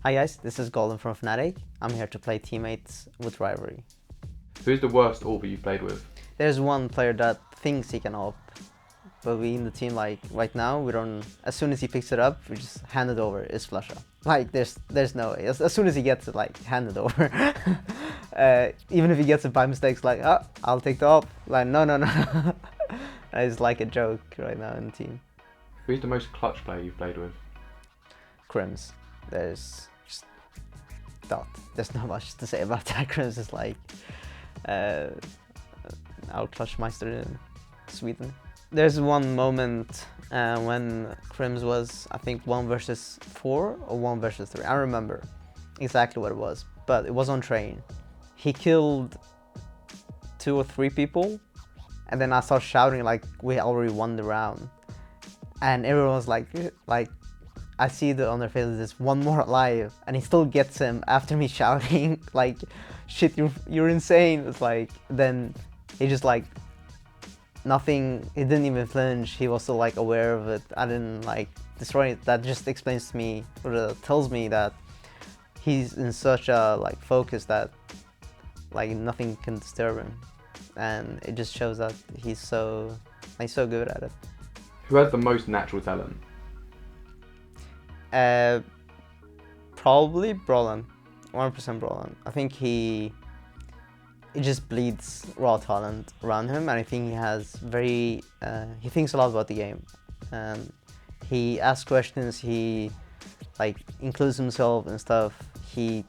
Hi guys, this is Golden from Fnatic. I'm here to play teammates with Rivalry. Who's the worst AWP you've played with? There's one player that thinks he can AWP, but we in the team, like right now, we don't. As soon as he picks it up, we just hand it over. It's Flusha. Like there's no way. As soon as he gets it, like hand it over. Even if he gets it by mistake, it's like, oh, I'll take the AWP. Like no. It's like a joke right now in the team. Who's the most clutch player you've played with? Crims. There's just there's not much to say about that. Crims is like our clutch meister in Sweden. There's one moment when Crims was, I think, 1 versus 4 or 1 versus 3. I don't remember exactly what it was, but it was on train. He killed 2 or 3 people, and then I started shouting like we already won the round, and everyone was like I see on their faces, there's one more alive, and he still gets him after me shouting like, shit, you're insane. It's like, then he just like, nothing, he didn't even flinch, he was still like aware of it. I didn't like destroy it. That just explains to me, or tells me that he's in such a like focus that like nothing can disturb him, and it just shows that he's so good at it. Who has the most natural talent? Probably Brolin, 100% Brolin. I think he just bleeds raw talent around him, and I think he has he thinks a lot about the game, and he asks questions, he like includes himself and stuff, he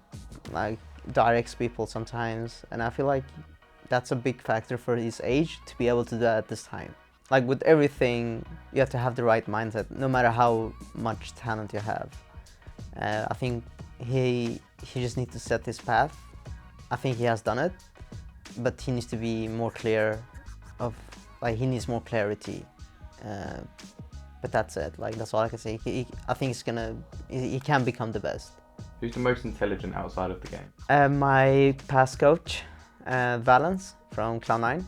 like directs people sometimes, and I feel like that's a big factor for his age to be able to do that at this time. Like with everything, you have to have the right mindset, no matter how much talent you have. I think he just needs to set his path. I think he has done it, but he needs to be more clear of, like, he needs more clarity. But that's it. Like, that's all I can say. I think he can become the best. Who's the most intelligent outside of the game? My past coach, Valence from Cloud9.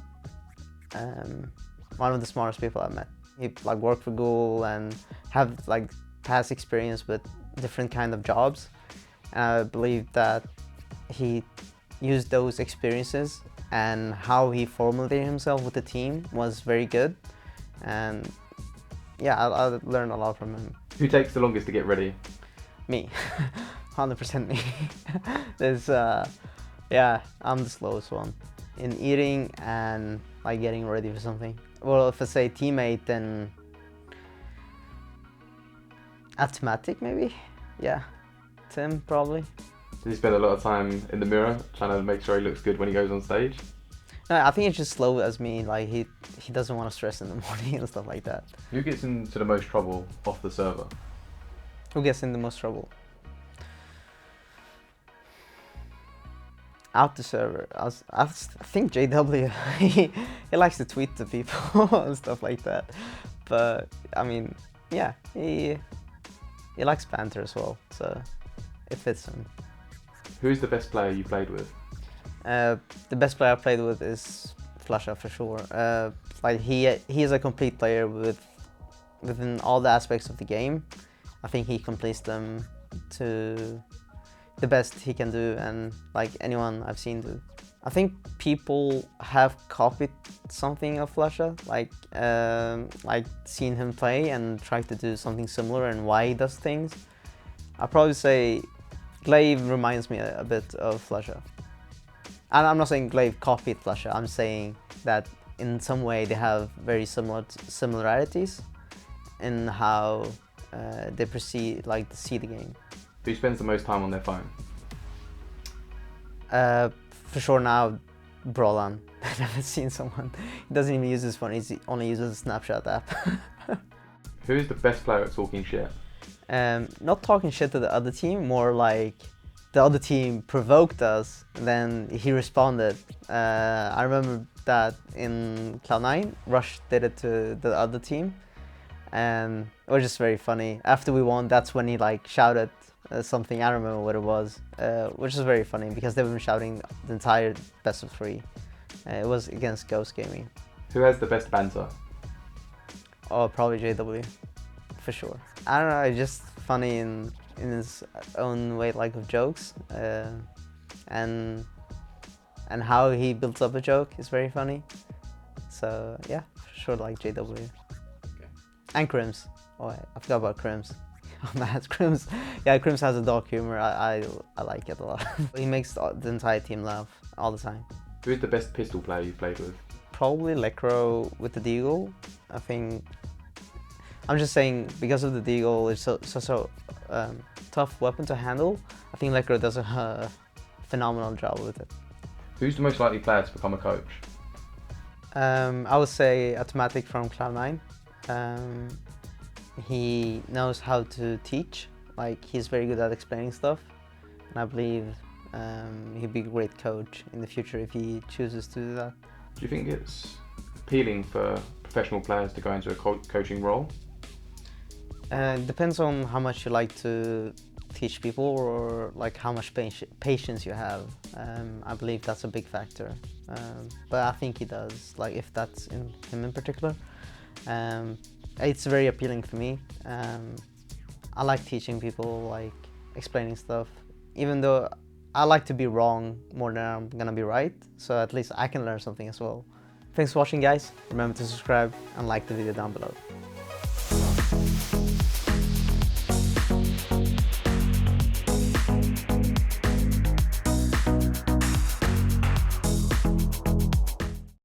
One of the smartest people I've met. He like worked for Google and have like past experience with different kind of jobs. And I believe that he used those experiences, and how he formulated himself with the team was very good. And yeah, I learned a lot from him. Who takes the longest to get ready? Me. 100% me. There's yeah, I'm the slowest one in eating and like getting ready for something. Well, if I say teammate, then Fnatic maybe. Yeah, Tim probably. Does he spend a lot of time in the mirror trying to make sure he looks good when he goes on stage? No, I think it's just slow as me. Like he doesn't want to stress in the morning and stuff like that. Who gets into the most trouble off the server? Who gets in the most trouble? Out the server, I think JW, he likes to tweet to people and stuff like that. But I mean, yeah, he likes banter as well, so it fits him. Who's the best player you played with? The best player I played with is Flusha for sure. Like he is a complete player within all the aspects of the game. I think he completes them to the best he can do, and like anyone I've seen do. I think people have copied something of Flusha, like seen him play and tried to do something similar and why he does things. I'd probably say Glaive reminds me a bit of Flusha. And I'm not saying Glaive copied Flusha, I'm saying that in some way they have very similarities in how they proceed, like to see the game. Who spends the most time on their phone? For sure now, Brolan. I've never seen someone. He doesn't even use his phone, he only uses the Snapchat app. Who is the best player at talking shit? Not talking shit to the other team, more like the other team provoked us, then he responded. I remember that in Cloud9, Rush did it to the other team, and it was just very funny. After we won, that's when he like shouted something, I don't remember what it was, which is very funny because they've been shouting the entire best of 3. It was against Ghost Gaming. Who has the best banter? Oh, probably JW, for sure. I don't know, it's just funny, and in his own way, like of jokes, and how he builds up a joke is very funny. So yeah, for sure, like JW. Okay. And Crims. Oh, I forgot about Crims. Oh man, Crims. Yeah, Crims has a dark humor. I like it a lot. He makes the entire team laugh all the time. Who is the best pistol player you've played with? Probably Lecro with the Deagle. I think. I'm just saying because of the Deagle, it's so tough weapon to handle. I think Lecro does a phenomenal job with it. Who's the most likely player to become a coach? I would say Fnatic from Cloud9. He knows how to teach. Like, he's very good at explaining stuff, and I believe he'd be a great coach in the future if he chooses to do that. Do you think it's appealing for professional players to go into a coaching role? It depends on how much you like to teach people, or like how much patience you have. I believe that's a big factor, but I think he does, like if that's in him in particular. It's very appealing for me. I like teaching people, like explaining stuff, even though I like to be wrong more than I'm gonna be right, so at least I can learn something as well. Thanks for watching, guys. Remember to subscribe and like the video down below.